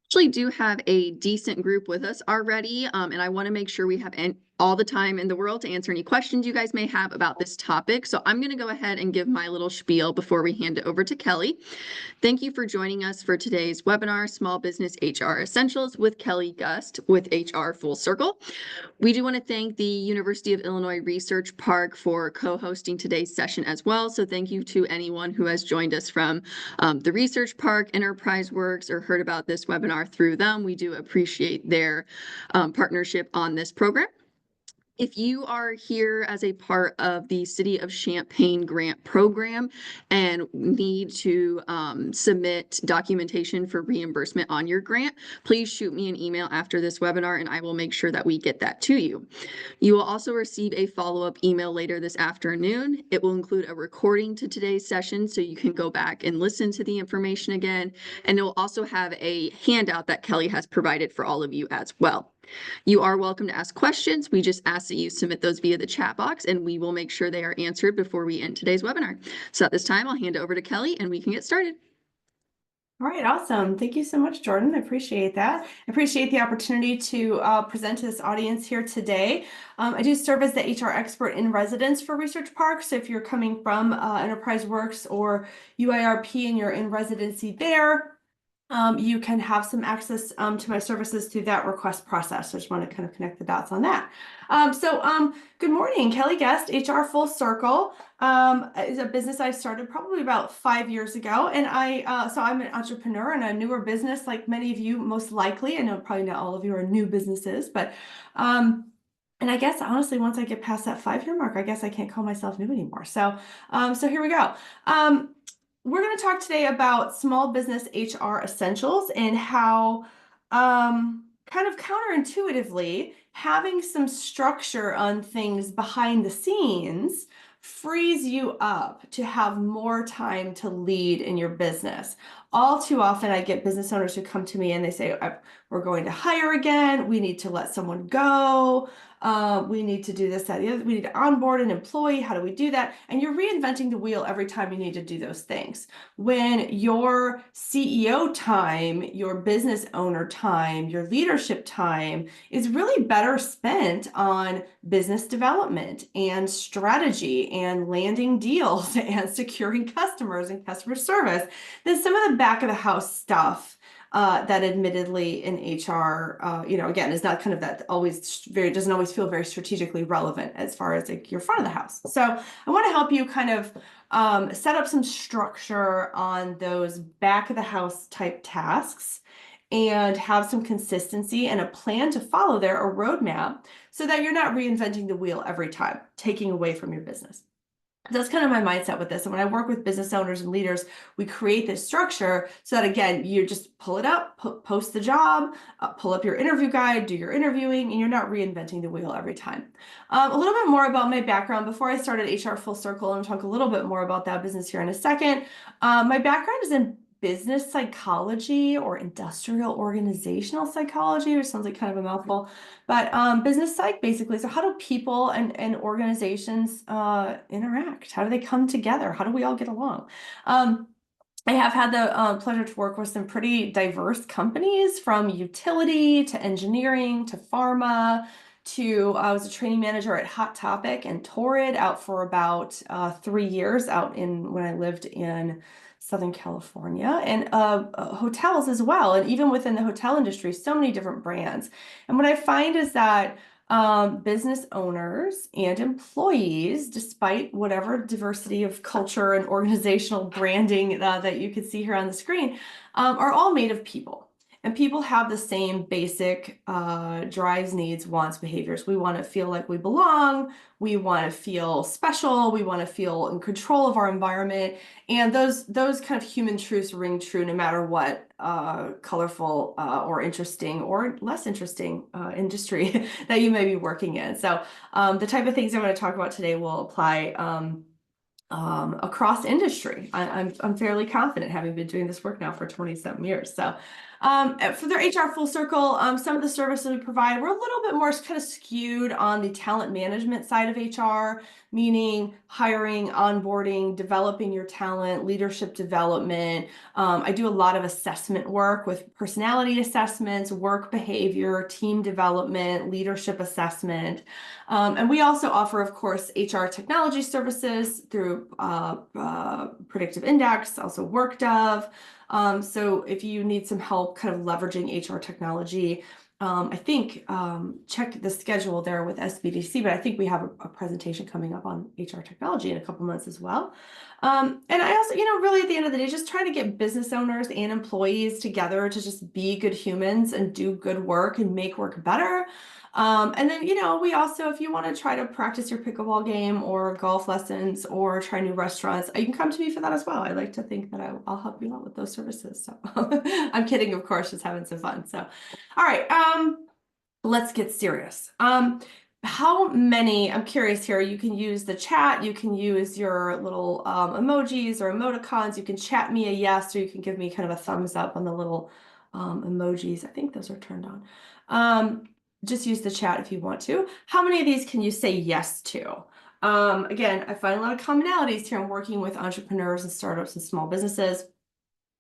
Actually do have a decent group with us already, and I want to make sure we have all the time in the world to answer any questions you guys may have about this topic. So I'm going to go ahead and give my little spiel before we hand it over to Kelly. Thank you for joining us for today's webinar, Small Business HR Essentials with Kelly Gust with HR Full Circle. We do want to thank the University of Illinois Research Park for co-hosting today's session as well. So thank you to anyone who has joined us from the Research Park, Enterprise Works, or heard about this webinar through them. We do appreciate their partnership on this program. If you are here as a part of the City of Champaign grant program and need to submit documentation for reimbursement on your grant, please shoot me an email after this webinar and I will make sure that we get that to you. You will also receive a follow-up email later this afternoon. It will include a recording to today's session so you can go back and listen to the information again. And it will also have a handout that Kelly has provided for all of you as well. You are welcome to ask questions. We just ask that you submit those via the chat box and we will make sure they are answered before we end today's webinar. So at this time, I'll hand it over to Kelly and we can get started. All right, awesome. Thank you so much, Jordan. I appreciate that. I appreciate the opportunity to present to this audience here today. I do serve as the HR expert in residence for Research Park. So if you're coming from Enterprise Works or UIRP and you're in residency there, you can have some access to my services through that request process. So I just want to kind of connect the dots on that. Good morning, Kelly Gust, HR Full Circle is a business I started probably about 5 years ago. And I'm an entrepreneur in a newer business like many of you most likely. I know probably not all of you are new businesses, but and I guess honestly, once I get past that 5-year mark, I guess I can't call myself new anymore. So here we go. We're going to talk today about small business HR essentials and how kind of counterintuitively having some structure on things behind the scenes frees you up to have more time to lead in your business. All too often, I get business owners who come to me and they say, we're going to hire again. We need to let someone go. We need to do this, that, the other. We need to onboard an employee. How do we do that? And you're reinventing the wheel every time you need to do those things. When your CEO time, your business owner time, your leadership time is really better spent on business development and strategy and landing deals and securing customers and customer service than some of the back of the house stuff that admittedly in HR, again, is not kind of that doesn't always feel very strategically relevant as far as like your front of the house. So I want to help you kind of set up some structure on those back of the house type tasks and have some consistency and a plan to follow there, a roadmap, so that you're not reinventing the wheel every time, taking away from your business. That's kind of my mindset with this. And when I work with business owners and leaders, we create this structure so that, again, you just pull it up, post the job, pull up your interview guide, do your interviewing, and you're not reinventing the wheel every time. A little bit more about my background. Before I started HR Full Circle, and I'll talk a little bit more about that business here in a second. My background is in business psychology or industrial organizational psychology, which sounds like kind of a mouthful, but business psych basically. So how do people and organizations interact? How do they come together? How do we all get along? I have had the pleasure to work with some pretty diverse companies, from utility to engineering to pharma to I was a training manager at Hot Topic and Torrid out for about 3 years when I lived in Southern California, and hotels as well. And even within the hotel industry, so many different brands. And what I find is that business owners and employees, despite whatever diversity of culture and organizational branding that you can see here on the screen, are all made of people. And people have the same basic drives, needs, wants, behaviors. We want to feel like we belong. We want to feel special. We want to feel in control of our environment. And those kind of human truths ring true no matter what colorful or interesting or less interesting industry that you may be working in. So the type of things I'm going to talk about today will apply across industry. I'm fairly confident, having been doing this work now for 20-something years. So For their HR Full Circle, some of the services we provide, we're a little bit more kind of skewed on the talent management side of HR, meaning hiring, onboarding, developing your talent, leadership development. I do a lot of assessment work with personality assessments, work behavior, team development, leadership assessment. And we also offer, of course, HR technology services through Predictive Index, also WorkDove. So if you need some help kind of leveraging HR technology, I think check the schedule there with SBDC, but I think we have a presentation coming up on HR technology in a couple months as well. And I also, really at the end of the day, just trying to get business owners and employees together to just be good humans and do good work and make work better. And then, we also, if you want to try to practice your pickleball game or golf lessons or try new restaurants, you can come to me for that as well. I like to think that I'll help you out with those services. So I'm kidding, of course, just having some fun. So, all right, let's get serious. How many, I'm curious here, you can use the chat, you can use your little emojis or emoticons, you can chat me a yes, or you can give me kind of a thumbs up on the little emojis. I think those are turned on. Just use the chat if you want to. How many of these can you say yes to? Again, I find a lot of commonalities here. I'm working with entrepreneurs and startups and small businesses.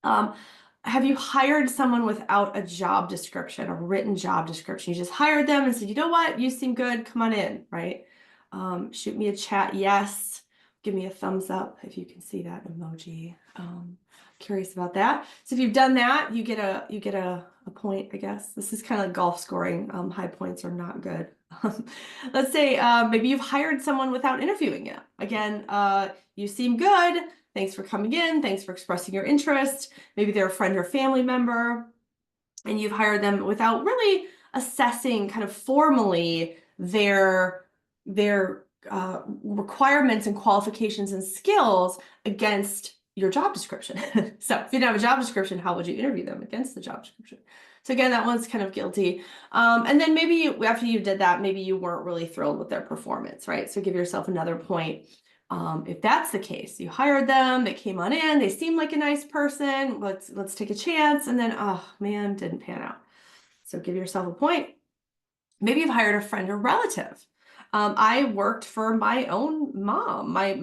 Have you hired someone without a job description, a written job description? You just hired them and said, you know what, you seem good, come on in, right? Shoot me a chat, yes. Give me a thumbs up if you can see that emoji. Curious about that. So if you've done that, you get a point, I guess. This is kind of like golf scoring. High points are not good. Let's say maybe you've hired someone without interviewing you. Again, you seem good. Thanks for coming in. Thanks for expressing your interest. Maybe they're a friend or family member, and you've hired them without really assessing kind of formally their requirements and qualifications and skills against your job description. So if you don't have a job description, how would you interview them against the job description? So again, that one's kind of guilty. And then maybe after you did that, maybe you weren't really thrilled with their performance, right? So give yourself another point. If that's the case, you hired them, they came on in, they seem like a nice person, let's take a chance, and then, oh man, didn't pan out. So give yourself a point. Maybe you've hired a friend or relative. I worked for my own mom. My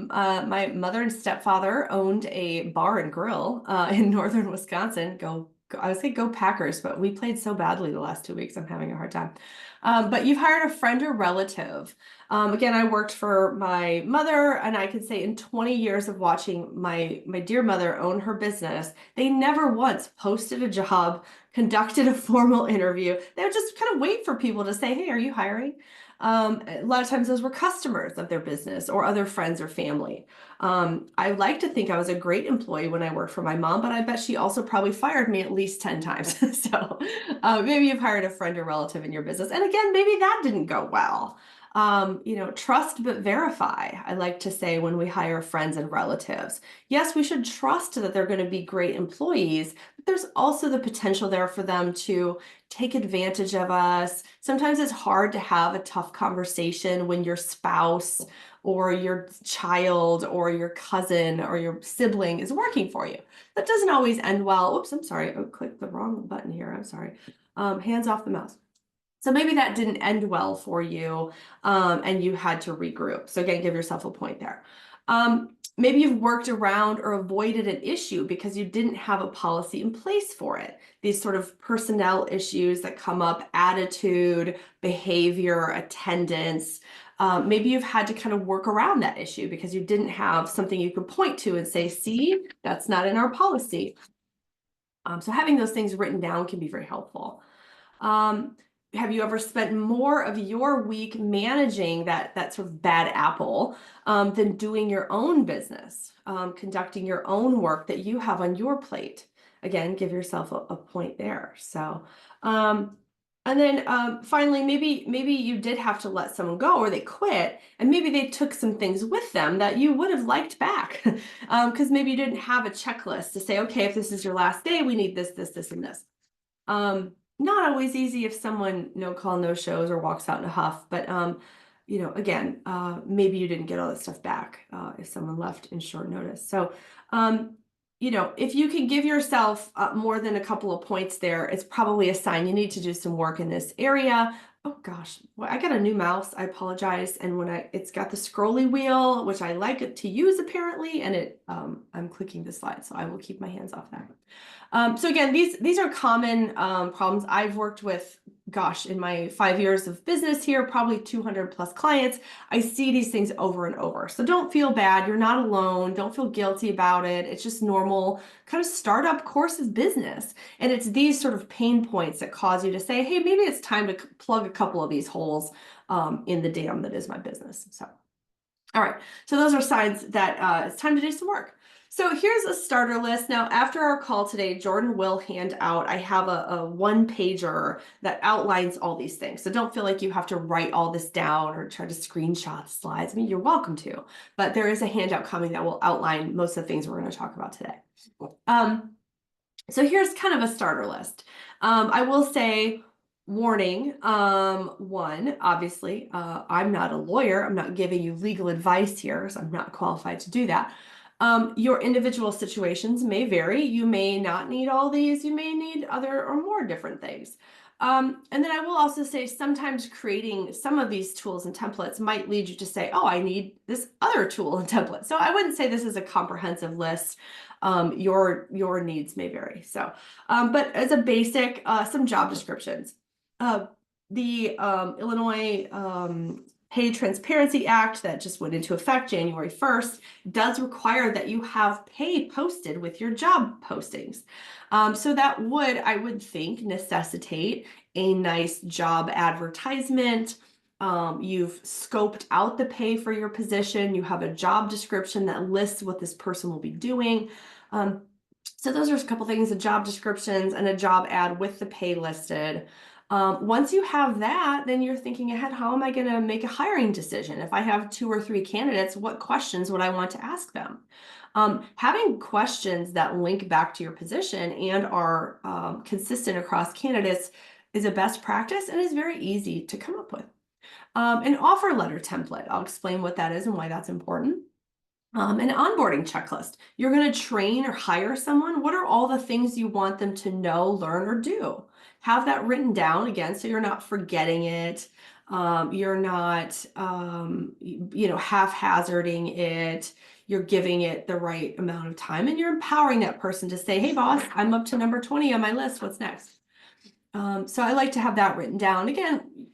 mother and stepfather owned a bar and grill in northern Wisconsin. I would say go Packers, but we played so badly the last 2 weeks, I'm having a hard time. But you've hired a friend or relative. Again, I worked for my mother, and I could say in 20 years of watching my dear mother own her business, they never once posted a job, conducted a formal interview. They would just kind of wait for people to say, hey, are you hiring? A lot of times those were customers of their business or other friends or family. I like to think I was a great employee when I worked for my mom, but I bet she also probably fired me at least 10 times. So maybe you've hired a friend or relative in your business. And again, maybe that didn't go well. Trust but verify, I like to say when we hire friends and relatives. Yes, we should trust that they're going to be great employees, but there's also the potential there for them to take advantage of us. Sometimes it's hard to have a tough conversation when your spouse or your child or your cousin or your sibling is working for you. That doesn't always end well. Oops, I'm sorry. I clicked the wrong button here. I'm sorry. Hands off the mouse. So maybe that didn't end well for you and you had to regroup. So again, give yourself a point there. Maybe you've worked around or avoided an issue because you didn't have a policy in place for it. These sort of personnel issues that come up, attitude, behavior, attendance. Maybe you've had to kind of work around that issue because you didn't have something you could point to and say, see, that's not in our policy. So having those things written down can be very helpful. Have you ever spent more of your week managing that sort of bad apple than doing your own business, conducting your own work that you have on your plate? Again, give yourself a point there. So, and then finally, maybe you did have to let someone go or they quit, and maybe they took some things with them that you would have liked back because maybe you didn't have a checklist to say, okay, if this is your last day, we need this, this, this, and this. Not always easy if someone no call, no shows or walks out in a huff, but again, maybe you didn't get all that stuff back if someone left in short notice. So if you can give yourself more than a couple of points there, it's probably a sign you need to do some work in this area. Oh gosh, well, I got a new mouse. I apologize. And it's got the scrolly wheel, which I like it to use apparently, and I'm clicking the slide, so I will keep my hands off that. So again, these are common problems I've worked with. Gosh, in my 5 years of business here, probably 200 plus clients, I see these things over and over. So don't feel bad. You're not alone. Don't feel guilty about it. It's just normal kind of startup course of business. And it's these sort of pain points that cause you to say, hey, maybe it's time to plug a couple of these holes in the dam that is my business. So, all right. So those are signs that it's time to do some work. So here's a starter list. Now, after our call today, Jordan will hand out, I have a one-pager that outlines all these things. So don't feel like you have to write all this down or try to screenshot the slides. I mean, you're welcome to, but there is a handout coming that will outline most of the things we're going to talk about today. So here's kind of a starter list. I will say, warning, one, obviously, I'm not a lawyer. I'm not giving you legal advice here, so I'm not qualified to do that. Your individual situations may vary. You may not need all these. You may need other or more different things. And then I will also say sometimes creating some of these tools and templates might lead you to say, oh, I need this other tool and template. So I wouldn't say this is a comprehensive list. Your needs may vary. So, but as a basic, some job descriptions. The Illinois Pay Transparency Act that just went into effect January 1st does require that you have pay posted with your job postings. So that would, I would think, necessitate a nice job advertisement. You've scoped out the pay for your position. You have a job description that lists what this person will be doing. So those are a couple things, the job descriptions and a job ad with the pay listed. Once you have that, then you're thinking ahead, how am I going to make a hiring decision? If I have 2 or 3 candidates, what questions would I want to ask them? Having questions that link back to your position and are consistent across candidates is a best practice and is very easy to come up with. An offer letter template, I'll explain what that is and why that's important. An onboarding checklist. You're going to train or hire someone. What are all the things you want them to know, learn, or do? Have that written down again so you're not forgetting it. You're not, haphazarding it. You're giving it the right amount of time and you're empowering that person to say, hey, boss, I'm up to number 20 on my list. What's next? So I like to have that written down. Again,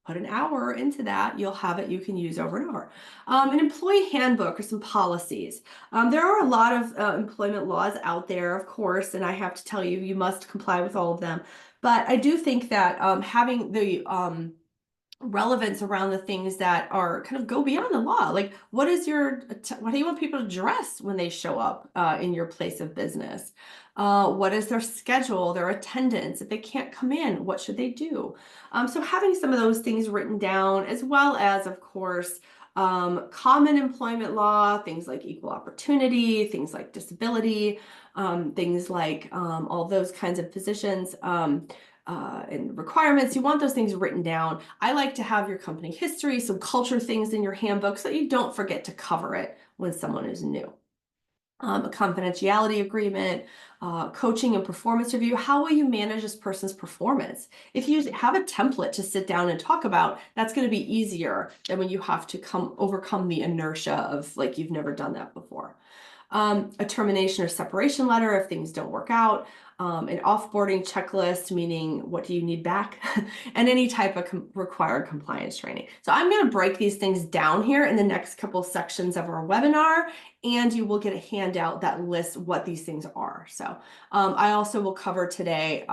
put an hour into that, you'll have it you can use over and over. An employee handbook or some policies. There are a lot of employment laws out there, of course, and I have to tell you, you must comply with all of them. But I do think that having the relevance around the things that are kind of go beyond the law, like what do you want people to dress when they show up in your place of business? What is their schedule, their attendance? If they can't come in, what should they do? So having some of those things written down, as well as, of course, common employment law, things like equal opportunity, things like disability, things like all those kinds of positions and requirements. You want those things written down. I like to have your company history, some culture things in your handbook so that you don't forget to cover it when someone is new. A confidentiality agreement, coaching and performance review. How will you manage this person's performance? If you have a template to sit down and talk about, that's going to be easier than when you have to overcome the inertia of like you've never done that before. A termination or separation letter if things don't work out, an offboarding checklist, meaning what do you need back, and any type of required compliance training. So I'm going to break these things down here in the next couple sections of our webinar, and you will get a handout that lists what these things are. So I also will cover today,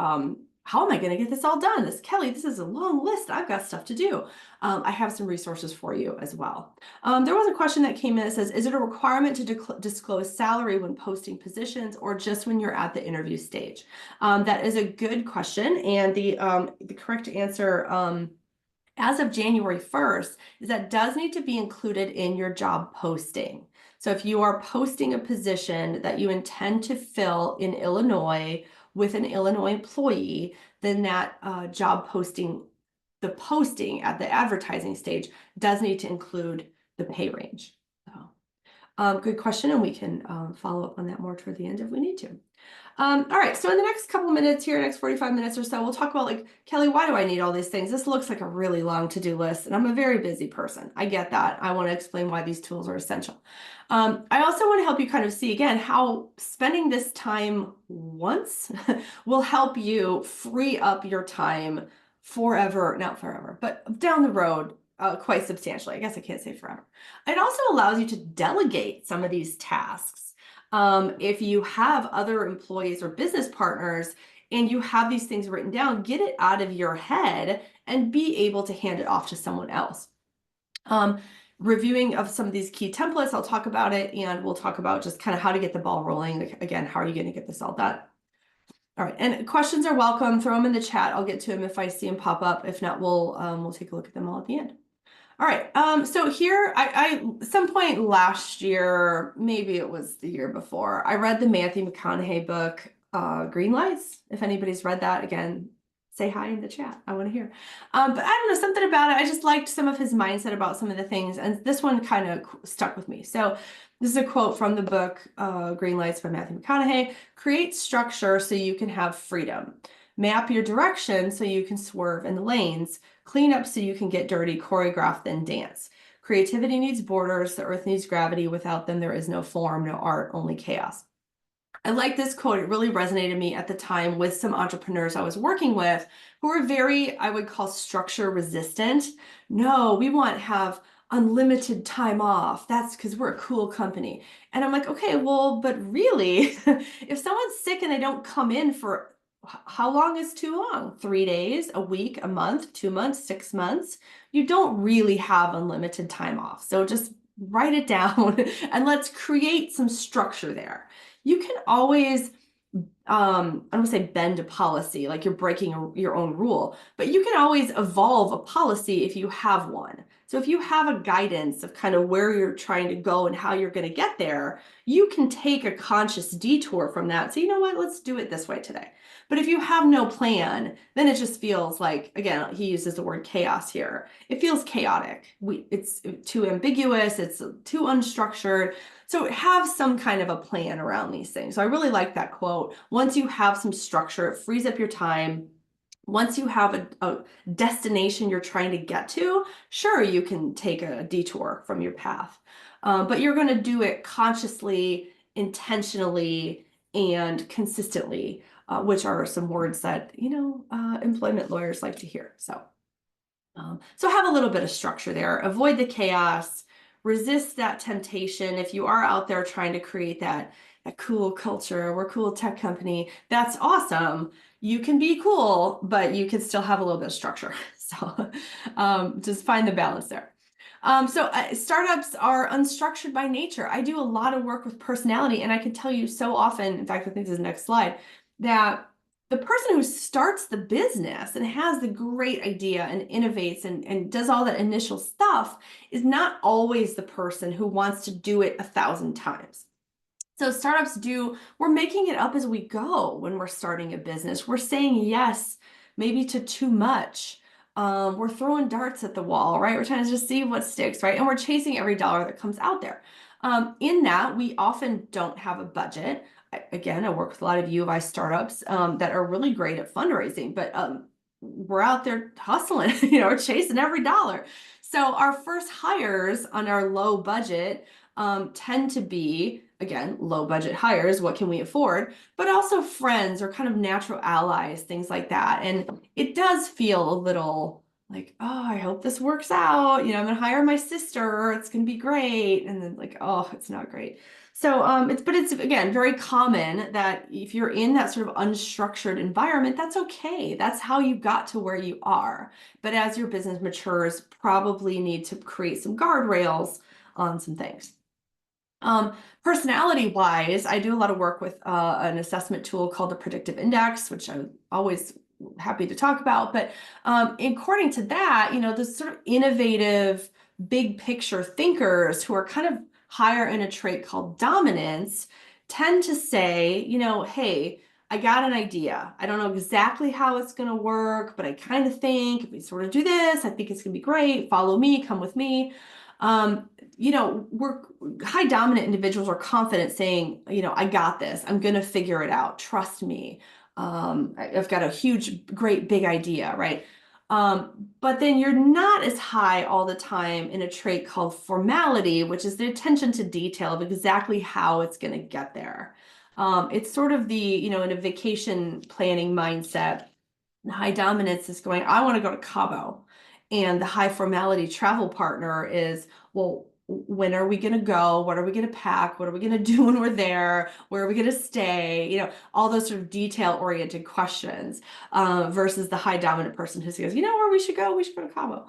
how am I going to get this all done? Kelly, this is a long list. I've got stuff to do. I have some resources for you as well. There was a question that came in that says, is it a requirement to disclose salary when posting positions or just when you're at the interview stage? That is a good question. And the correct answer as of January 1st is that does need to be included in your job posting. So if you are posting a position that you intend to fill in Illinois with an Illinois employee, then that job posting, the posting at the advertising stage does need to include the pay range. So, Good question, and we can follow up on that more toward the end if we need to. All right, so in the next couple minutes here, next 45 minutes or so, we'll talk about like, Kelly, why do I need all these things? This looks like a really long to-do list, and I'm a very busy person. I get that. I want to explain why these tools are essential. I also want to help you kind of see again how spending this time once will help you free up your time forever, not forever, but down the road quite substantially. I guess I can't say forever. It also allows you to delegate some of these tasks. If you have other employees or business partners and you have these things written down, get it out of your head and be able to hand it off to someone else. Reviewing of some of these key templates, I'll talk about it, and we'll talk about just kind of how to get the ball rolling. Like, again, how are you going to get this all done? All right, and questions are welcome. Throw them in the chat. I'll get to them if I see them pop up. If not, we'll take a look at them all at the end. All right, so here, I some point last year, maybe it was the year before, I read the Matthew McConaughey book, Green Lights. If anybody's read that, again, say hi in the chat. I want to hear. But I don't know, something about it. I just liked some of his mindset about some of the things, and this one kind of stuck with me. So this is a quote from the book, Green Lights by Matthew McConaughey. Create structure so you can have freedom. Map your direction so you can swerve in the lanes. Clean up so you can get dirty, choreograph, then dance. Creativity needs borders. The earth needs gravity. Without them, there is no form, no art, only chaos. I like this quote. It really resonated with me at the time with some entrepreneurs I was working with who were very, I would call, structure resistant. No, we want to have unlimited time off. That's because we're a cool company. And I'm like, okay, well, but really, if someone's sick and they don't come in for how long is too long? 3 days, a week, a month, 2 months, 6 months? You don't really have unlimited time off. So just write it down and let's create some structure there. You can always, I don't want to say bend a policy, like you're breaking your own rule, but you can always evolve a policy if you have one. So if you have a guidance of kind of where you're trying to go and how you're going to get there, you can take a conscious detour from that. So you know what, let's do it this way today. But if you have no plan, then it just feels like, again, he uses the word chaos here. It feels chaotic. It's too ambiguous. It's too unstructured. So have some kind of a plan around these things. So I really like that quote. Once you have some structure, it frees up your time. Once you have a destination you're trying to get to, sure, you can take a detour from your path. But you're going to do it consciously, intentionally, and consistently, which are some words that, employment lawyers like to hear. So have a little bit of structure there. Avoid the chaos. Resist that temptation. If you are out there trying to create that cool culture, we're a cool tech company, that's awesome. You can be cool, but you can still have a little bit of structure. So just find the balance there. Startups are unstructured by nature. I do a lot of work with personality, and I can tell you so often, in fact, I think this is the next slide, that the person who starts the business and has the great idea and innovates and does all that initial stuff is not always the person who wants to do it 1,000 times. So startups we're making it up as we go when we're starting a business. We're saying yes, maybe to too much. We're throwing darts at the wall, right? We're trying to just see what sticks, right? And we're chasing every dollar that comes out there. In that, we often don't have a budget. Again, I work with a lot of U of I startups that are really great at fundraising, but we're out there hustling, we're chasing every dollar. So our first hires on our low budget tend to be, again, low budget hires, what can we afford, but also friends or kind of natural allies, things like that. And it does feel a little like, oh, I hope this works out. I'm going to hire my sister. It's going to be great. And then like, oh, it's not great. So it's again, very common that if you're in that sort of unstructured environment, that's okay. That's how you got to where you are. But as your business matures, probably need to create some guardrails on some things. Personality wise, I do a lot of work with an assessment tool called the Predictive Index, which I'm always happy to talk about. But according to that, the sort of innovative, big picture thinkers who are kind of higher in a trait called dominance tend to say, hey, I got an idea. I don't know exactly how it's going to work, but I kind of think if we sort of do this, I think it's going to be great. Follow me, come with me. we're high dominant individuals are confident saying, I got this. I'm going to figure it out. Trust me. I've got a huge, great, big idea, right? But then you're not as high all the time in a trait called formality, which is the attention to detail of exactly how it's going to get there. It's sort of the, in a vacation planning mindset. High dominance is going, I want to go to Cabo. And the high formality travel partner is, well, when are we going to go? What are we going to pack? What are we going to do when we're there? Where are we going to stay? All those sort of detail oriented questions versus the high dominant person who says, where we should go? We should go to Cabo.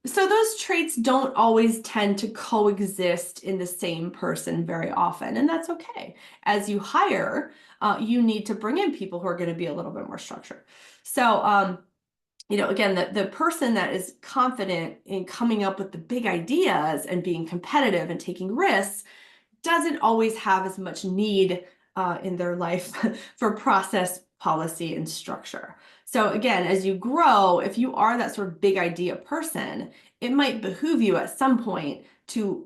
So those traits don't always tend to coexist in the same person very often, and that's okay. As you hire, you need to bring in people who are going to be a little bit more structured. So, again, the person that is confident in coming up with the big ideas and being competitive and taking risks doesn't always have as much need in their life for process, policy, and structure. So again, as you grow, if you are that sort of big idea person, it might behoove you at some point to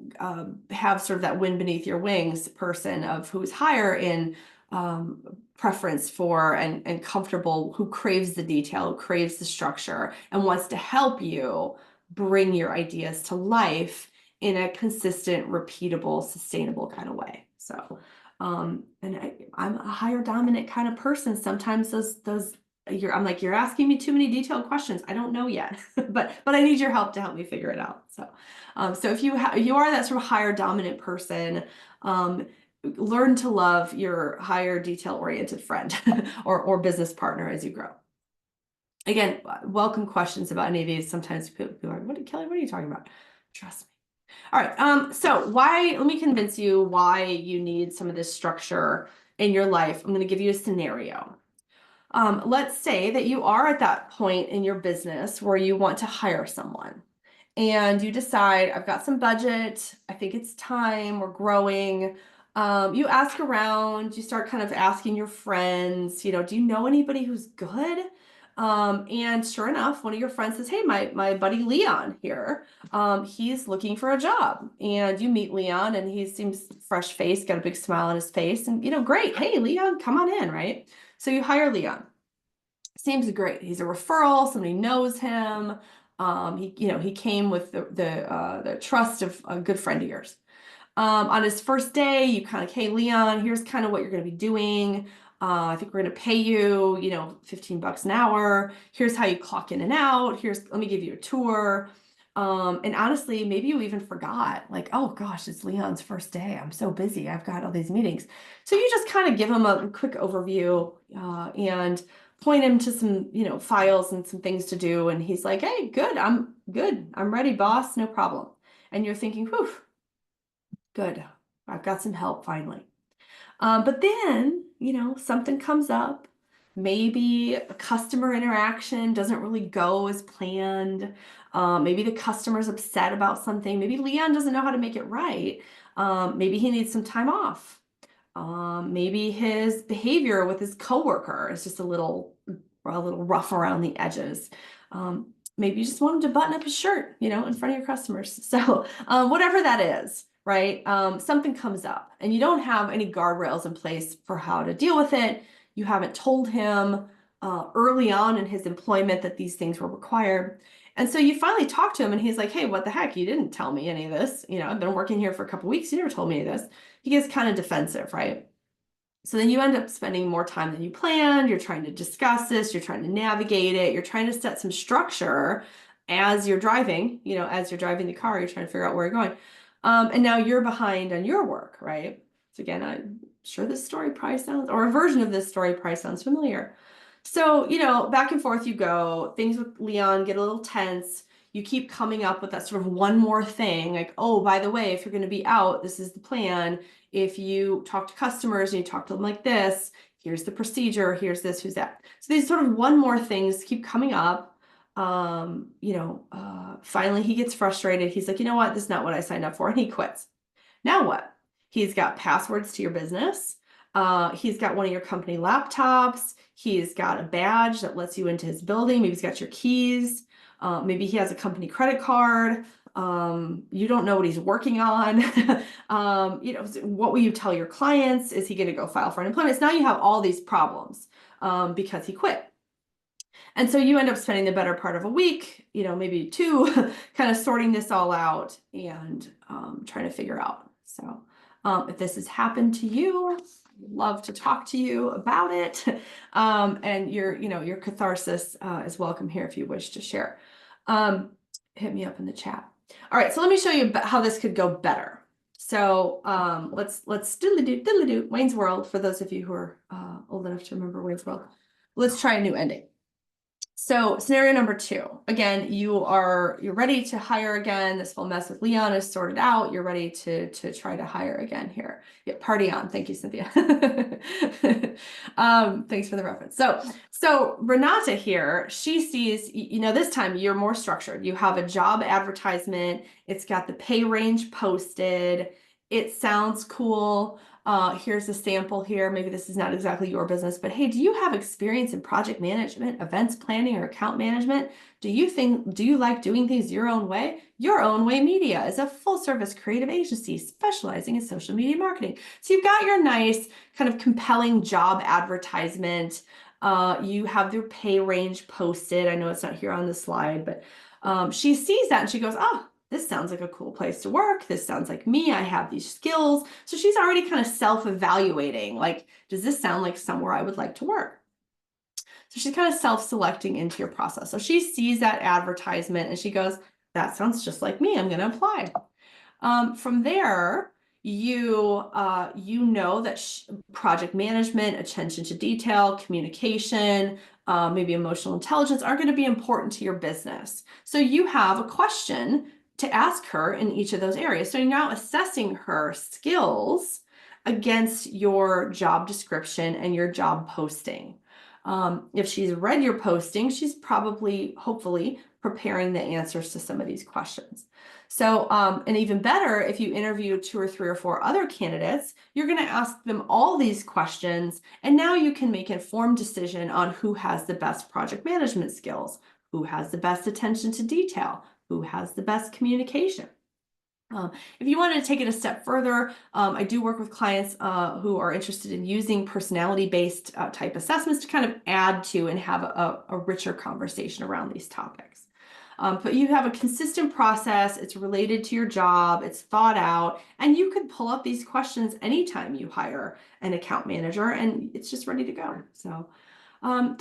have sort of that wind beneath your wings person of who's higher in preference for and comfortable, who craves the detail, who craves the structure, and wants to help you bring your ideas to life in a consistent, repeatable, sustainable kind of way. So, and I'm a higher dominant kind of person. Sometimes I'm like, you're asking me too many detailed questions. I don't know yet, but I need your help to help me figure it out. So, so if you are that sort of higher dominant person, learn to love your higher detail oriented friend or business partner as you grow. Again, welcome questions about any of these. Sometimes people are like, Kelly, what are you talking about? Trust me. All right. So let me convince you why you need some of this structure in your life. I'm going to give you a scenario. Let's say that you are at that point in your business where you want to hire someone and you decide, I've got some budget. I think it's time. We're growing. You ask around, you start kind of asking your friends, do you know anybody who's good? And sure enough, one of your friends says, hey, my buddy Leon here, he's looking for a job. And you meet Leon and he seems fresh-faced, got a big smile on his face, and great. Hey, Leon, come on in, right? So you hire Leon. Seems great. He's a referral, somebody knows him. He came with the trust of a good friend of yours. On his first day, you kind of, hey, Leon, here's kind of what you're going to be doing. I think we're going to pay you, $15 an hour. Here's how you clock in and out. Let me give you a tour. And honestly, maybe you even forgot, like, oh gosh, it's Leon's first day. I'm so busy. I've got all these meetings. So you just kind of give him a quick overview and point him to some, files and some things to do. And he's like, hey, good. I'm ready, boss. No problem. And you're thinking, whew, good. I've got some help finally. But then, something comes up. Maybe a customer interaction doesn't really go as planned. Maybe the customer's upset about something. Maybe Leon doesn't know how to make it right. Maybe he needs some time off. Maybe his behavior with his coworker is just a little rough around the edges. Maybe you just want him to button up his shirt, in front of your customers. So whatever that is, right? Something comes up and you don't have any guardrails in place for how to deal with it. You haven't told him early on in his employment that these things were required. And so you finally talk to him and he's like, hey, what the heck? You didn't tell me any of this. I've been working here for a couple of weeks. You never told me any of this. He gets kind of defensive, right? So then you end up spending more time than you planned. You're trying to discuss this. You're trying to navigate it. You're trying to set some structure as you're driving, as you're driving the car, you're trying to figure out where you're going. And now you're behind on your work, right? So again, I'm sure this story probably sounds, or a version of this story probably sounds familiar. So, back and forth you go. Things with Leon get a little tense. You keep coming up with that sort of one more thing, like, oh, by the way, if you're going to be out, this is the plan. If you talk to customers and you talk to them like this, here's the procedure, here's this, who's that. So these sort of one more things keep coming up. Finally he gets frustrated. He's like, you know what? This is not what I signed up for. And he quits. Now what? He's got passwords to your business. He's got one of your company laptops. He's got a badge that lets you into his building. Maybe he's got your keys. Maybe he has a company credit card. You don't know what he's working on. What will you tell your clients? Is he going to go file for unemployment? So now you have all these problems because he quit. And so you end up spending the better part of a week, maybe two, kind of sorting this all out and trying to figure out. So if this has happened to you, I'd love to talk to you about it. And your catharsis is welcome here if you wish to share. Hit me up in the chat. All right, so let me show you how this could go better. So let's diddly-do Wayne's World, for those of you who are old enough to remember Wayne's World. Let's try a new ending. So scenario number 2, again, you're ready to hire again. This whole mess with Leon is sorted out. You're ready to try to hire again here. Yeah, party on. Thank you, Cynthia. Thanks for the reference. So Renata here, she sees, this time you're more structured. You have a job advertisement. It's got the pay range posted. It sounds cool. Here's a sample here. Maybe this is not exactly your business, but hey, do you have experience in project management, events planning, or account management? Do you like doing things your own way? Your Own Way Media is a full-service creative agency specializing in social media marketing. So you've got your nice kind of compelling job advertisement. You have their pay range posted. I know it's not here on the slide, but she sees that and she goes, oh, this sounds like a cool place to work. This sounds like me. I have these skills. So she's already kind of self-evaluating, like, does this sound like somewhere I would like to work? So she's kind of self-selecting into your process. So she sees that advertisement and she goes, that sounds just like me. I'm going to apply. From there, you know that project management, attention to detail, communication, maybe emotional intelligence are going to be important to your business. So you have a question to ask her in each of those areas. So you're now assessing her skills against your job description and your job posting. If she's read your posting, she's probably, hopefully, preparing the answers to some of these questions. So, and even better, if you interview 2 or 3 or 4 other candidates, you're going to ask them all these questions, and now you can make an informed decision on who has the best project management skills, who has the best attention to detail, who has the best communication. If you wanted to take it a step further, I do work with clients who are interested in using personality-based type assessments to kind of add to and have a richer conversation around these topics. But you have a consistent process, it's related to your job, it's thought out, and you could pull up these questions anytime you hire an account manager and it's just ready to go. So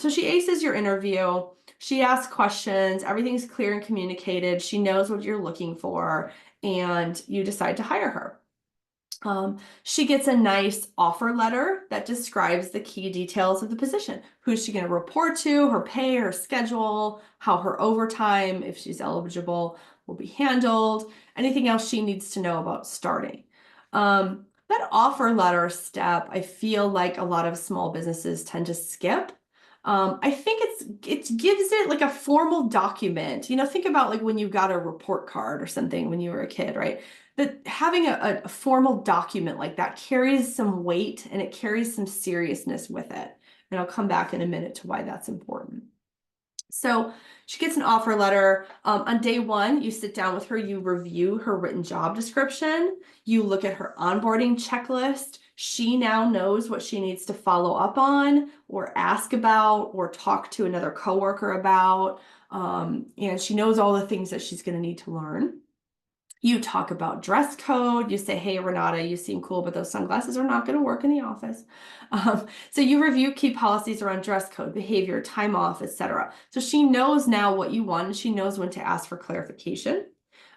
she aces your interview, she asks questions, everything's clear and communicated, she knows what you're looking for, and you decide to hire her. She gets a nice offer letter that describes the key details of the position. Who's she going to report to, her pay, her schedule, how her overtime, if she's eligible, will be handled, anything else she needs to know about starting. That offer letter step, I feel like a lot of small businesses tend to skip. I think it gives it like a formal document. Think about like when you got a report card or something when you were a kid, right? That having a formal document like that carries some weight and it carries some seriousness with it. And I'll come back in a minute to why that's important. So she gets an offer letter. On day 1, you sit down with her, you review her written job description, you look at her onboarding checklist. She now knows what she needs to follow up on or ask about or talk to another coworker about. And she knows all the things that she's going to need to learn. You talk about dress code. You say, hey, Renata, you seem cool, but those sunglasses are not going to work in the office. So you review key policies around dress code, behavior, time off, etc. So she knows now what you want, and she knows when to ask for clarification.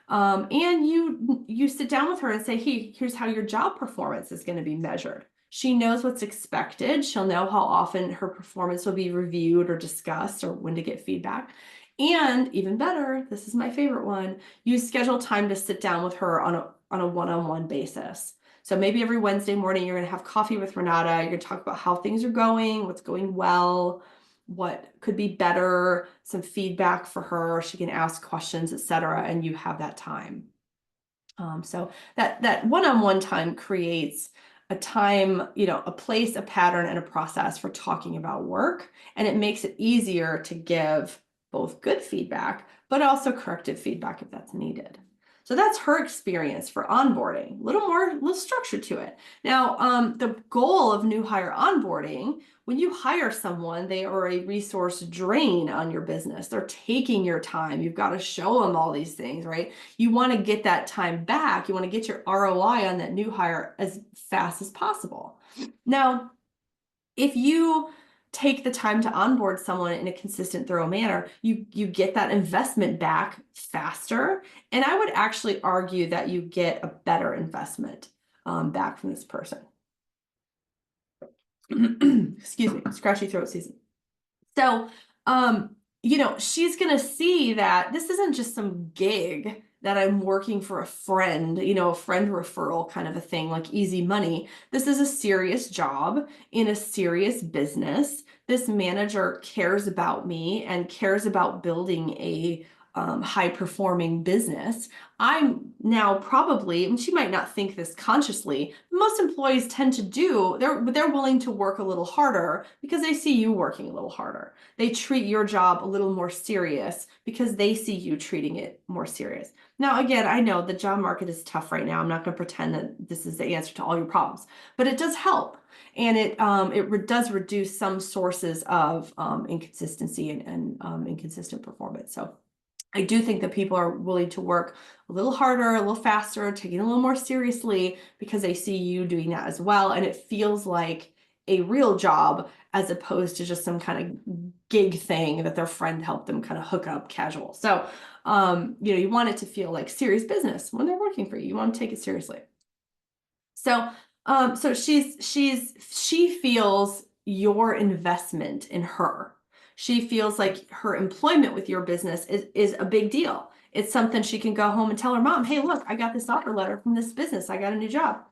And you sit down with her and say, hey, here's how your job performance is going to be measured. She knows what's expected. She'll know how often her performance will be reviewed or discussed or when to get feedback. And even better, this is my favorite one, you schedule time to sit down with her on a one-on-one basis. So maybe every Wednesday morning, you're going to have coffee with Renata. You're going to talk about how things are going, what's going well, what could be better, some feedback for her. She can ask questions, etc. And you have that time. So that one-on-one time creates a time, a place, a pattern, and a process for talking about work. And it makes it easier to give both good feedback, but also corrective feedback if that's needed. So that's her experience for onboarding. A little structure to it. Now, the goal of new hire onboarding, when you hire someone, they are a resource drain on your business. They're taking your time. You've got to show them all these things, right? You want to get that time back. You want to get your ROI on that new hire as fast as possible. Now, if you take the time to onboard someone in a consistent, thorough manner, you get that investment back faster. And I would actually argue that you get a better investment back from this person. Excuse me, scratchy throat season. So, she's going to see that this isn't just some gig that I'm working for a friend, a friend referral kind of a thing, like easy money. This is a serious job in a serious business. This manager cares about me and cares about building a high-performing business. I'm now probably, and she might not think this consciously, most employees tend to do, they're willing to work a little harder because they see you working a little harder. They treat your job a little more serious because they see you treating it more serious. Now, again, I know the job market is tough right now. I'm not going to pretend that this is the answer to all your problems, but it does help. And it does reduce some sources of inconsistency and inconsistent performance. So I do think that people are willing to work a little harder, a little faster, taking it a little more seriously because they see you doing that as well. And it feels like a real job as opposed to just some kind of gig thing that their friend helped them kind of hook up casual. So, you want it to feel like serious business when they're working for you. You want to take it seriously. So, she feels your investment in her. She feels like her employment with your business is a big deal. It's something she can go home and tell her mom, hey, look, I got this offer letter from this business. I got a new job.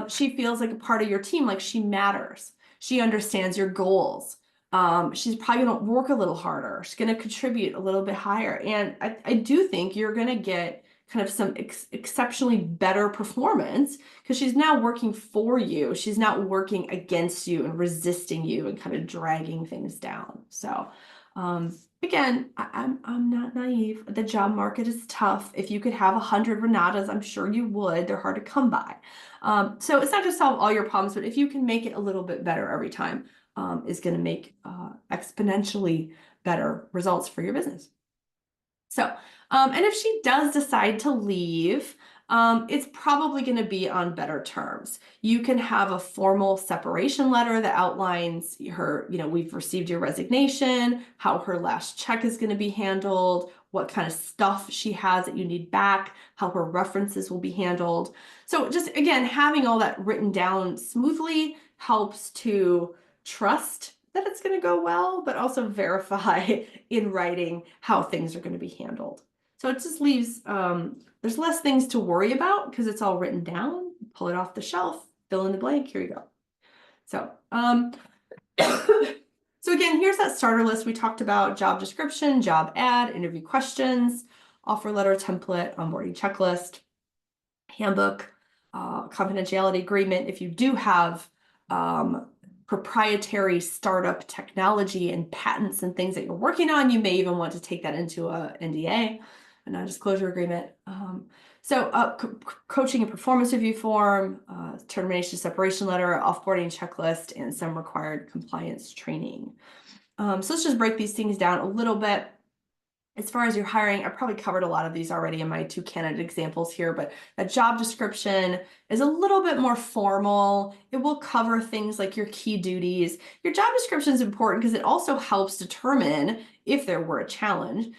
She feels like a part of your team, like she matters. She understands your goals. She's probably going to work a little harder. She's going to contribute a little bit higher. And I do think you're going to get kind of some exceptionally better performance because she's now working for you. She's not working against you and resisting you and kind of dragging things down. So, again, I'm not naive. The job market is tough. If you could have 100 Renatas, I'm sure you would. They're hard to come by. So it's not to solve all your problems, but if you can make it a little bit better every time, is going to make exponentially better results for your business. So, and if she does decide to leave, it's probably going to be on better terms. You can have a formal separation letter that outlines her, we've received your resignation, how her last check is going to be handled, what kind of stuff she has that you need back, how her references will be handled. So just, again, having all that written down smoothly helps to trust that it's going to go well, but also verify in writing how things are going to be handled. So it just leaves, there's less things to worry about because it's all written down. Pull it off the shelf, fill in the blank, here you go. So, so again, here's that starter list. We talked about job description, job ad, interview questions, offer letter template, onboarding checklist, handbook, confidentiality agreement. If you do have proprietary startup technology and patents and things that you're working on, you may even want to take that into a NDA, a non-disclosure agreement. Coaching and performance review form, termination separation letter, offboarding checklist, and some required compliance training. So let's just break these things down a little bit. As far as your hiring, I probably covered a lot of these already in my 2 candidate examples here, but a job description is a little bit more formal. It will cover things like your key duties. Your job description is important because it also helps determine if there were a challenge,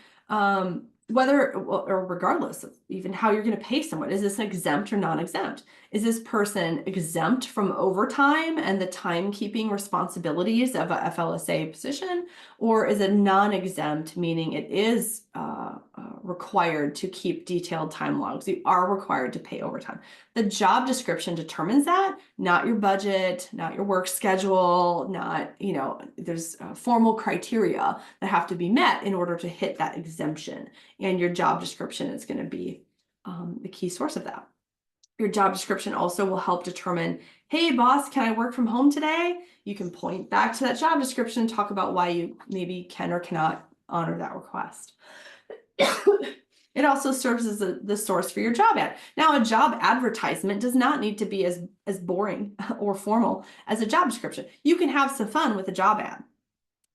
whether or regardless of even how you're going to pay someone. Is this exempt or non-exempt? Is this person exempt from overtime and the timekeeping responsibilities of a FLSA position? Or is it non-exempt, meaning it is required to keep detailed time logs? You are required to pay overtime. The job description determines that, not your budget, not your work schedule, not, there's formal criteria that have to be met in order to hit that exemption. And your job description is going to be the key source of that. Your job description also will help determine, hey, boss, can I work from home today? You can point back to that job description and talk about why you maybe can or cannot honor that request. It also serves as the source for your job ad. Now, a job advertisement does not need to be as boring or formal as a job description. You can have some fun with a job ad.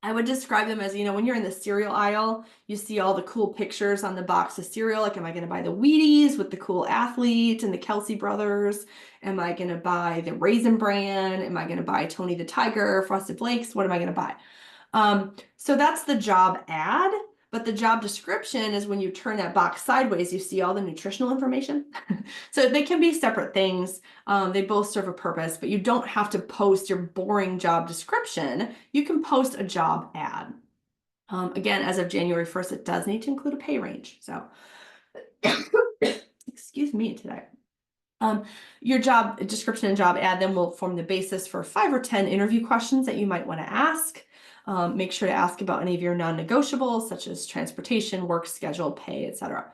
I would describe them as, when you're in the cereal aisle, you see all the cool pictures on the box of cereal. Like, am I going to buy the Wheaties with the cool athlete and the Kelsey brothers? Am I going to buy the Raisin Bran? Am I going to buy Tony the Tiger, Frosted Flakes? What am I going to buy? So that's the job ad, but the job description is when you turn that box sideways, you see all the nutritional information. So they can be separate things. They both serve a purpose, but you don't have to post your boring job description. You can post a job ad. Again, as of January 1st, it does need to include a pay range. So excuse me today. Your job description and job ad then will form the basis for 5 or 10 interview questions that you might want to ask. Make sure to ask about any of your non-negotiables, such as transportation, work schedule, pay, etc.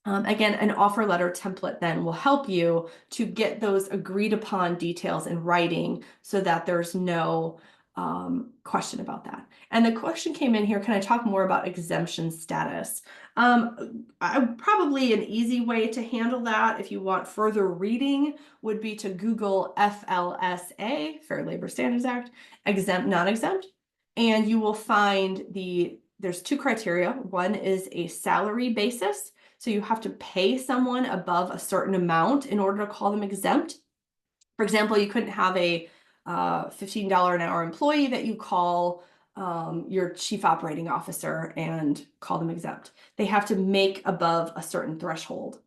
Again, an offer letter template then will help you to get those agreed upon details in writing so that there's no question about that. And the question came in here, can I talk more about exemption status? Probably an easy way to handle that if you want further reading would be to Google FLSA, Fair Labor Standards Act, exempt, non-exempt, and you will find there's 2 criteria. One is a salary basis. So you have to pay someone above a certain amount in order to call them exempt. For example, you couldn't have a $15 an hour employee that you call your chief operating officer and call them exempt. They have to make above a certain threshold.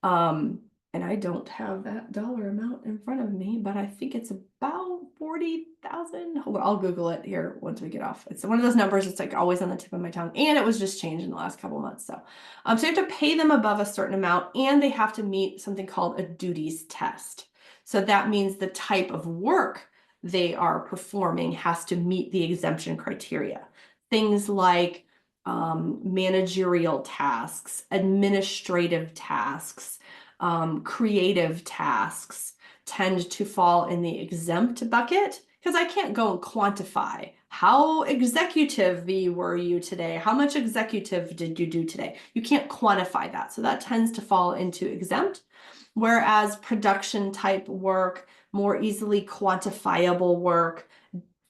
And I don't have that dollar amount in front of me, but I think it's about 40,000. Hold on, I'll Google it here once we get off. It's one of those numbers. It's like always on the tip of my tongue, and it was just changed in the last couple of months. So you have to pay them above a certain amount, and they have to meet something called a duties test. So that means the type of work they are performing has to meet the exemption criteria. Things like managerial tasks, administrative tasks, creative tasks tend to fall in the exempt bucket because I can't go and quantify how executive were you today? How much executive did you do today? You can't quantify that. So that tends to fall into exempt. Whereas production type work, more easily quantifiable work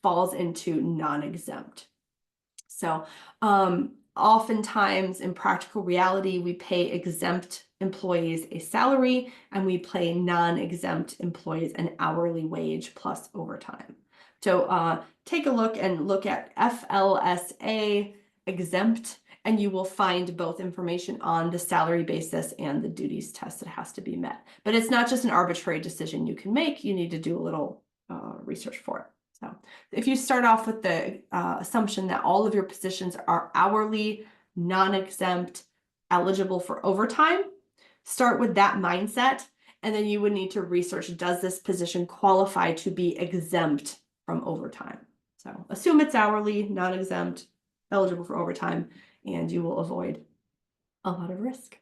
falls into non-exempt. So oftentimes in practical reality, we pay exempt employees a salary and we pay non-exempt employees an hourly wage plus overtime. So take a look at FLSA exempt, and you will find both information on the salary basis and the duties test that has to be met. But it's not just an arbitrary decision you can make. You need to do a little research for it. So if you start off with the assumption that all of your positions are hourly, non-exempt, eligible for overtime, start with that mindset, and then you would need to research, does this position qualify to be exempt from overtime? So assume it's hourly, non-exempt, eligible for overtime, and you will avoid a lot of risk.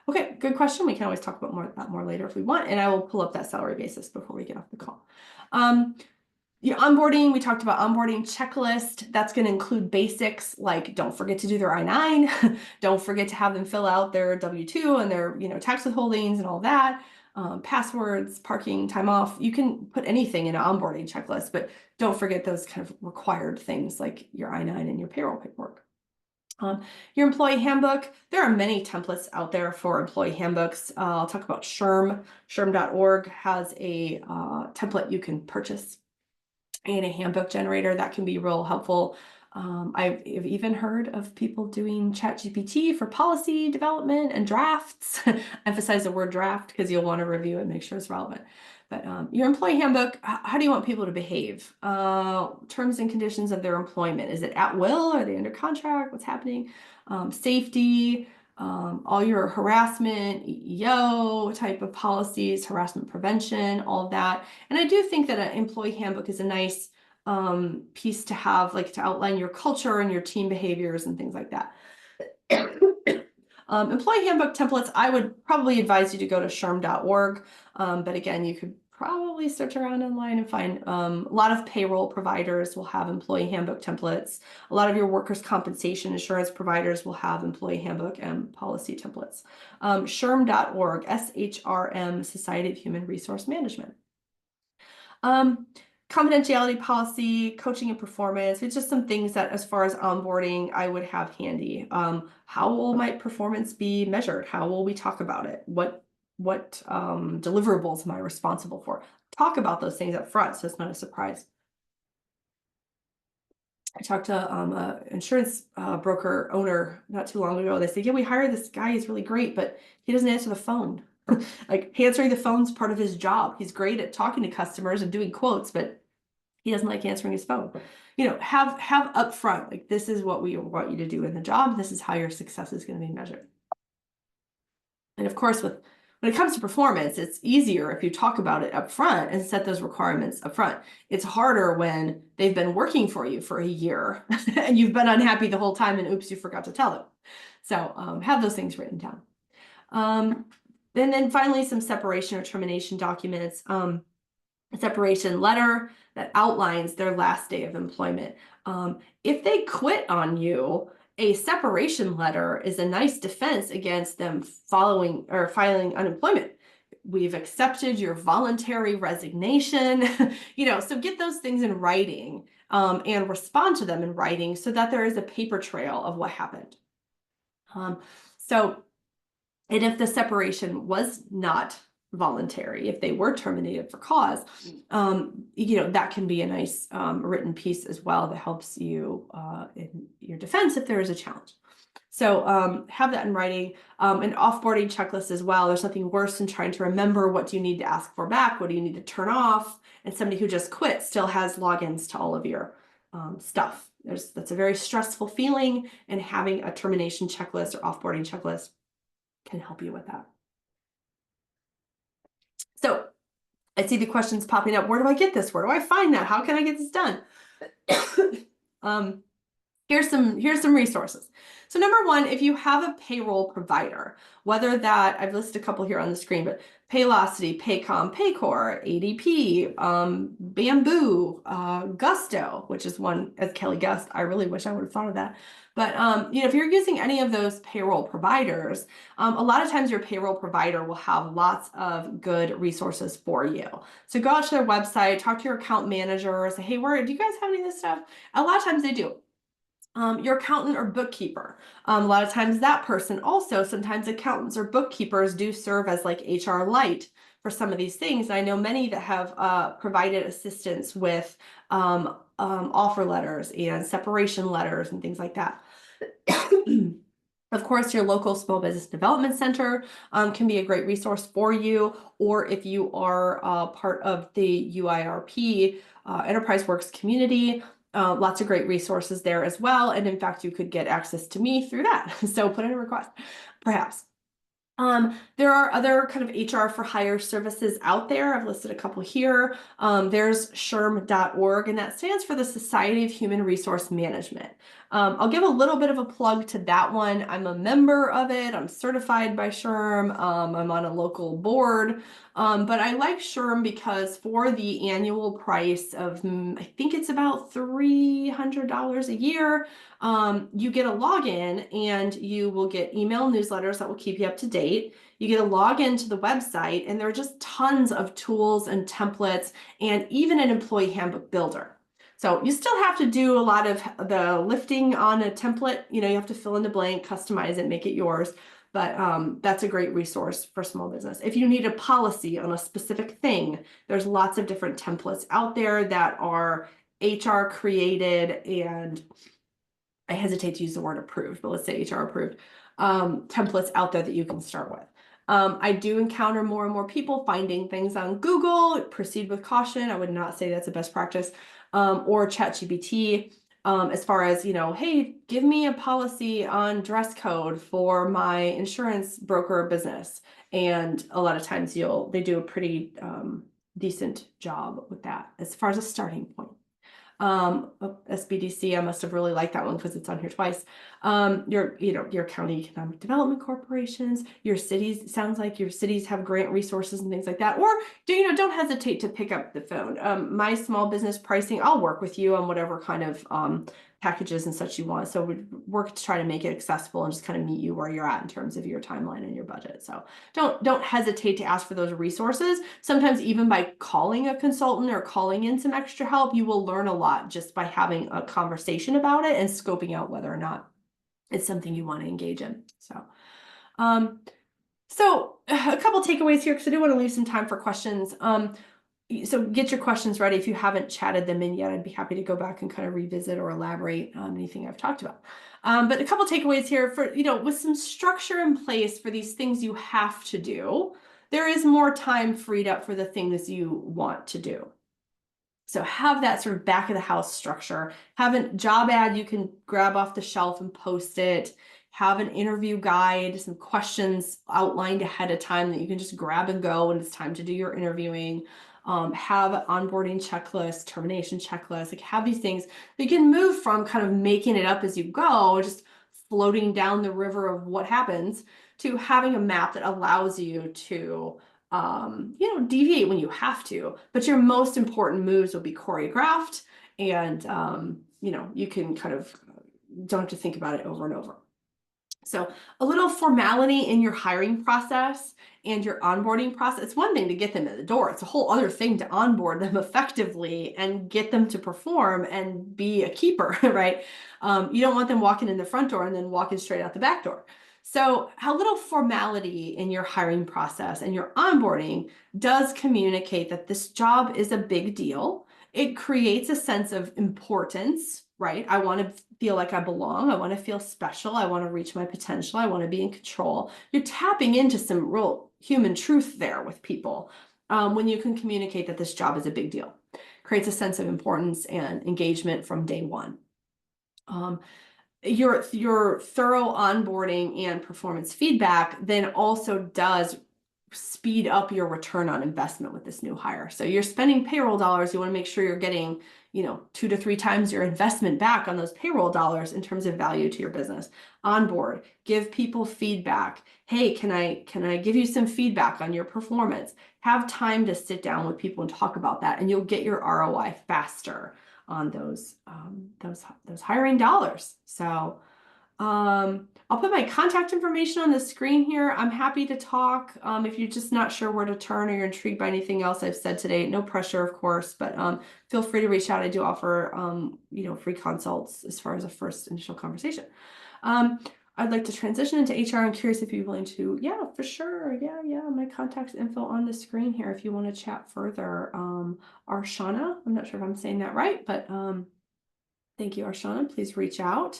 Okay, good question. We can always talk about that more later if we want, and I will pull up that salary basis before we get off the call. Your onboarding, we talked about onboarding checklist. That's going to include basics like don't forget to do their I-9, don't forget to have them fill out their W-2 and their tax withholdings and all that, passwords, parking, time off. You can put anything in an onboarding checklist, but don't forget those kind of required things like your I-9 and your payroll paperwork. Your employee handbook, there are many templates out there for employee handbooks. I'll talk about SHRM. SHRM.org has a template you can purchase and a handbook generator that can be real helpful. I've even heard of people doing ChatGPT for policy development and drafts. Emphasize the word draft because you'll want to review it and make sure it's relevant. But your employee handbook, how do you want people to behave? Terms and conditions of their employment. Is it at will? Are they under contract? What's happening? Safety, all your harassment, EEO type of policies, harassment prevention, all that. And I do think that an employee handbook is a nice piece to have, like to outline your culture and your team behaviors and things like that. Employee handbook templates, I would probably advise you to go to SHRM.org. But again, you could probably search around online and find. A lot of payroll providers will have employee handbook templates. A lot of your workers' compensation insurance providers will have employee handbook and policy templates. SHRM.org, SHRM, Society of Human Resource Management. Confidentiality policy, coaching and performance. It's just some things that, as far as onboarding, I would have handy. How will my performance be measured? How will we talk about it? What deliverables am I responsible for? Talk about those things up front, so it's not a surprise. I talked to an insurance broker owner not too long ago. They said, yeah, we hired this guy. He's really great, but he doesn't answer the phone. Like, answering the phone's part of his job. He's great at talking to customers and doing quotes, but he doesn't like answering his phone. You know, have upfront, like, this is what we want you to do in the job. This is how your success is going to be measured. And of course, when it comes to performance, it's easier if you talk about it up front and set those requirements up front. It's harder when they've been working for you for a year and you've been unhappy the whole time and oops, you forgot to tell them. So have those things written down. And then finally, some separation or termination documents. A separation letter that outlines their last day of employment. If they quit on you, a separation letter is a nice defense against them filing unemployment. We've accepted your voluntary resignation, you know, so get those things in writing and respond to them in writing so that there is a paper trail of what happened. And if the separation was not voluntary, if they were terminated for cause, you know, that can be a nice written piece as well that helps you in your defense if there is a challenge. So have that in writing. An offboarding checklist as well. There's nothing worse than trying to remember what do you need to ask for back, what do you need to turn off, and somebody who just quit still has logins to all of your stuff. That's a very stressful feeling, and having a termination checklist or offboarding checklist can help you with that. So I see the questions popping up. Where do I get this? Where do I find that? How can I get this done? Here's some resources. So number one, if you have a payroll provider, whether that, I've listed a couple here on the screen, but Paylocity, Paycom, Paycor, ADP, Bamboo, Gusto, which is one as Kelly Gust. I really wish I would have thought of that. But you know, if you're using any of those payroll providers, a lot of times your payroll provider will have lots of good resources for you. So go out to their website, talk to your account manager, say, hey, do you guys have any of this stuff? A lot of times they do. Your accountant or bookkeeper. A lot of times that person also, sometimes accountants or bookkeepers do serve as like HR light for some of these things. I know many that have provided assistance with offer letters and separation letters and things like that. Of course, your local small business development center can be a great resource for you, or if you are part of the UIRP Enterprise Works community, lots of great resources there as well. And in fact, you could get access to me through that. So put in a request, perhaps. There are other kind of HR for hire services out there. I've listed a couple here. There's SHRM.org, and that stands for the Society of Human Resource Management. I'll give a little bit of a plug to that one. I'm a member of it. I'm certified by SHRM. I'm on a local board. But I like SHRM because for the annual price of, I think it's about $300 a year, you get a login and you will get email newsletters that will keep you up to date. You get a login to the website, and there are just tons of tools and templates and even an employee handbook builder. So you still have to do a lot of the lifting on a template. You know, you have to fill in the blank, customize it, make it yours. But that's a great resource for small business. If you need a policy on a specific thing, there's lots of different templates out there that are HR created, and I hesitate to use the word approved, but let's say HR approved, templates out there that you can start with. I do encounter more and more people finding things on Google. Proceed with caution. I would not say that's the best practice. Or ChatGPT, as far as, you know, hey, give me a policy on dress code for my insurance broker business. And a lot of times they do a pretty decent job with that as far as a starting point. SBDC, I must have really liked that one because it's on here twice. Your county economic development corporations, your cities, sounds like your cities have grant resources and things like that. Or don't hesitate to pick up the phone. My small business pricing, I'll work with you on whatever kind of packages and such you want. So we work to try to make it accessible and just kind of meet you where you're at in terms of your timeline and your budget. So don't hesitate to ask for those resources. Sometimes even by calling a consultant or calling in some extra help, you will learn a lot just by having a conversation about it and scoping out whether or not it's something you want to engage in. So a couple takeaways here, because I do want to leave some time for questions. So get your questions ready. If you haven't chatted them in yet, I'd be happy to go back and kind of revisit or elaborate on anything I've talked about. But a couple takeaways here for, with some structure in place for these things you have to do, there is more time freed up for the things you want to do. So have that sort of back of the house structure. Have a job ad you can grab off the shelf and post it. Have an interview guide, some questions outlined ahead of time that you can just grab and go when it's time to do your interviewing. Have an onboarding checklist, termination checklist, like have these things that you can move from kind of making it up as you go, just floating down the river of what happens, to having a map that allows you to deviate when you have to, but your most important moves will be choreographed, and you can kind of don't have to think about it over and over. So a little formality in your hiring process and your onboarding process. It's one thing to get them in the door. It's a whole other thing to onboard them effectively and get them to perform and be a keeper, right? You don't want them walking in the front door and then walking straight out the back door. So a little formality in your hiring process and your onboarding does communicate that this job is a big deal. It creates a sense of importance, right? I want to feel like I belong. I want to feel special. I want to reach my potential. I want to be in control. You're tapping into some real human truth there with people when you can communicate that this job is a big deal. Creates a sense of importance and engagement from day one. Your thorough onboarding and performance feedback then also does speed up your return on investment with this new hire. So you're spending payroll dollars, you want to make sure you're getting 2 to 3 times your investment back on those payroll dollars in terms of value to your business. Onboard, give people feedback. Hey, can I give you some feedback on your performance? Have time to sit down with people and talk about that, and you'll get your ROI faster on those hiring dollars. So I'll put my contact information on the screen here. I'm happy to talk. If you're just not sure where to turn or you're intrigued by anything else I've said today, no pressure, of course, but feel free to reach out. I do offer, free consults as far as a first initial conversation. I'd like to transition into HR. I'm curious if you're willing to, yeah, for sure. Yeah. My contact info on the screen here if you want to chat further. Arshana, I'm not sure if I'm saying that right, but thank you, Arshana. Please reach out.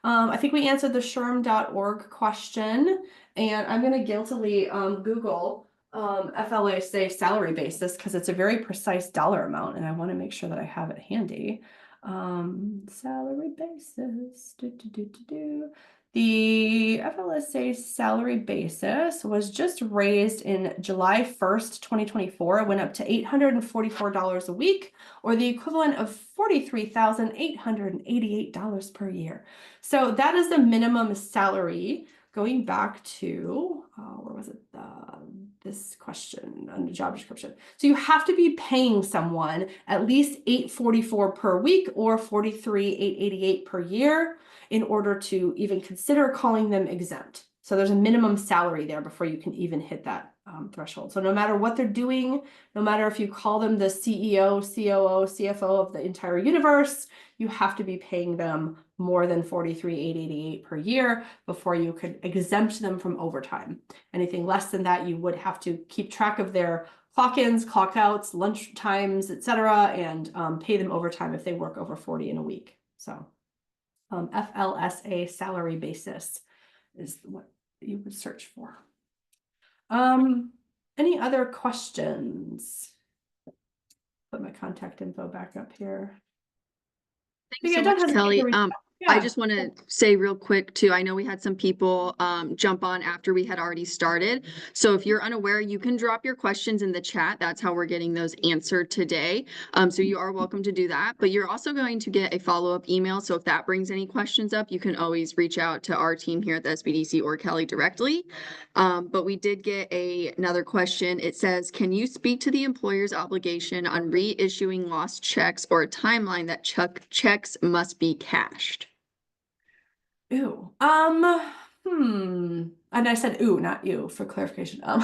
I think we answered the SHRM.org question, and I'm going to guiltily Google FLSA salary basis because it's a very precise dollar amount, and I want to make sure that I have it handy. Salary basis. The FLSA salary basis was just raised in July 1st, 2024. It went up to $844 a week, or the equivalent of $43,888 per year. So that is the minimum salary going back to, where was it? This question under job description. So you have to be paying someone at least $844 per week or $43,888 per year in order to even consider calling them exempt. So there's a minimum salary there before you can even hit that threshold. So no matter what they're doing, no matter if you call them the CEO, COO, CFO of the entire universe, you have to be paying them more than $43,888 per year before you could exempt them from overtime. Anything less than that, you would have to keep track of their clock-ins, clock-outs, lunch times, etc., and pay them overtime if they work over 40 in a week. So FLSA salary basis is what you would search for. Any other questions? Put my contact info back up here. Thanks so much, Kelly. I Yeah. just want to say real quick too, I know we had some people jump on after we had already started. So if you're unaware, you can drop your questions in the chat. That's how we're getting those answered today. So you are welcome to do that, but you're also going to get a follow-up email. So if that brings any questions up, you can always reach out to our team here at the SBDC or Kelly directly. But we did get another question. It says, can you speak to the employer's obligation on reissuing lost checks or a timeline that checks must be cashed? Ooh. And I said ooh, not you, for clarification. Ooh.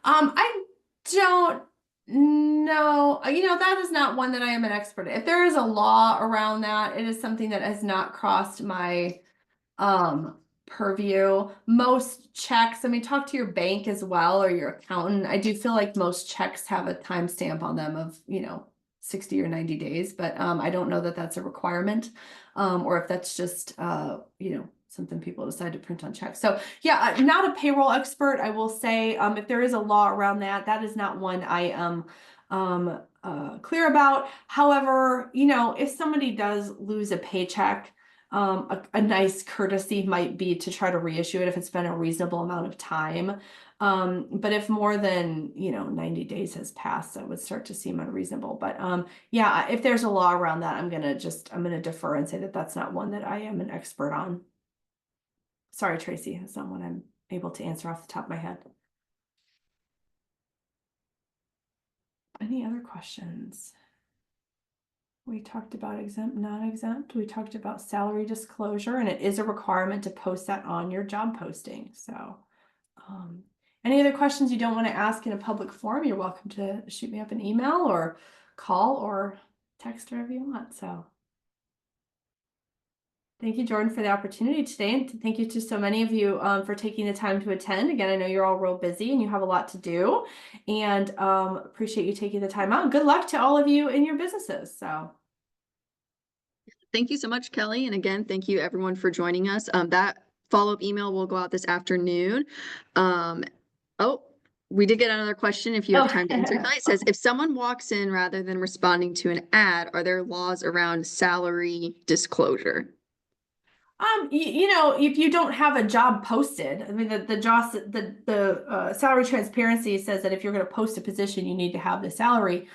I don't know. That is not one that I am an expert in. If there is a law around that, it is something that has not crossed my purview. Most checks, I mean, talk to your bank as well or your accountant. I do feel like most checks have a timestamp on them of, 60 or 90 days, but I don't know that that's a requirement, or if that's just something people decide to print on checks. So yeah, not a payroll expert. I will say if there is a law around that, that is not one I am clear about. However, if somebody does lose a paycheck, a nice courtesy might be to try to reissue it if it's been a reasonable amount of time. But if more than, 90 days has passed, that would start to seem unreasonable. But yeah, if there's a law around that, I'm gonna defer and say that that's not one that I am an expert on. Sorry, Tracy, that's not one I'm able to answer off the top of my head. Any other questions? We talked about exempt, non-exempt. We talked about salary disclosure, and it is a requirement to post that on your job posting. So, any other questions you don't want to ask in a public forum, you're welcome to shoot me up an email or call or text wherever you want. So, thank you, Jordan, for the opportunity today. And thank you to so many of you for taking the time to attend. Again, I know you're all real busy and you have a lot to do, and appreciate you taking the time out. Good luck to all of you in your businesses. So. Thank you so much, Kelly. And again, thank you everyone for joining us. That follow-up email will go out this afternoon. Oh, we did get another question if you have time to answer. Kelly, it says, if someone walks in rather than responding to an ad, are there laws around salary disclosure? If you don't have a job posted, I mean, the salary transparency says that if you're going to post a position, you need to have the salary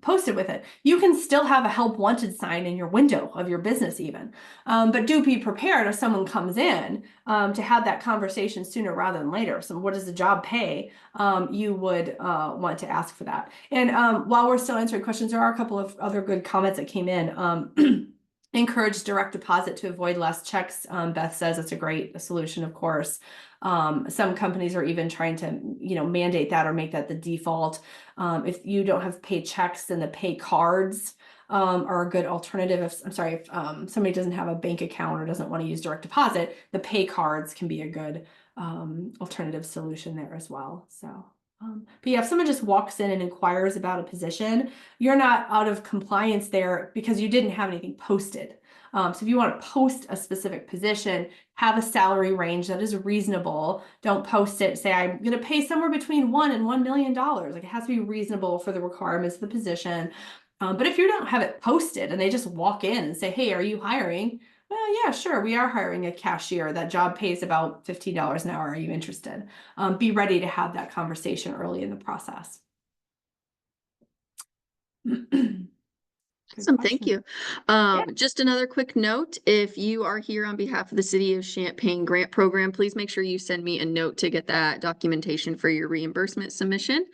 posted with it. You can still have a help wanted sign in your window of your business even, but do be prepared if someone comes in to have that conversation sooner rather than later. So what does the job pay? You would want to ask for that. And while we're still answering questions, there are a couple of other good comments that came in. Encourage direct deposit to avoid less checks. Beth says it's a great solution, of course. Some companies are even trying to, mandate that or make that the default. If you don't have pay checks, then the pay cards are a good alternative. If somebody doesn't have a bank account or doesn't want to use direct deposit, the pay cards can be a good alternative solution there as well. So. But yeah, if someone just walks in and inquires about a position, you're not out of compliance there because you didn't have anything posted. So if you want to post a specific position, have a salary range that is reasonable. Don't post it, say, I'm going to pay somewhere between $1 and $1 million. Like, it has to be reasonable for the requirements of the position. But if you don't have it posted and they just walk in and say, hey, are you hiring? Well, yeah, sure. We are hiring a cashier. That job pays about $15 an hour. Are you interested? Be ready to have that conversation early in the process. Awesome, thank you. Just another quick note, if you are here on behalf of the City of Champaign Grant Program, please make sure you send me a note to get that documentation for your reimbursement submission.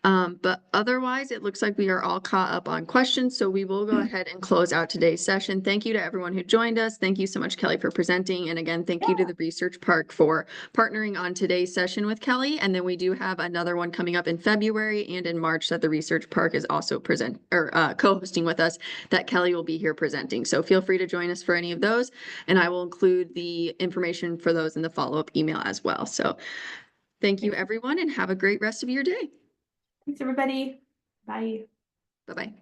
But otherwise, it looks like we are all caught up on questions, so we will go ahead and close out today's session. Thank you to everyone who joined us. Thank you so much, Kelly, for presenting. And again, thank you to the Research Park for partnering on today's session with Kelly. And then we do have another one coming up in February and in March that the Research Park is also co-hosting with us that Kelly will be here presenting. So feel free to join us for any of those. And I will include the information for those in the follow-up email as well. So thank you, everyone, and have a great rest of your day. Thanks, everybody. Bye. Bye-bye.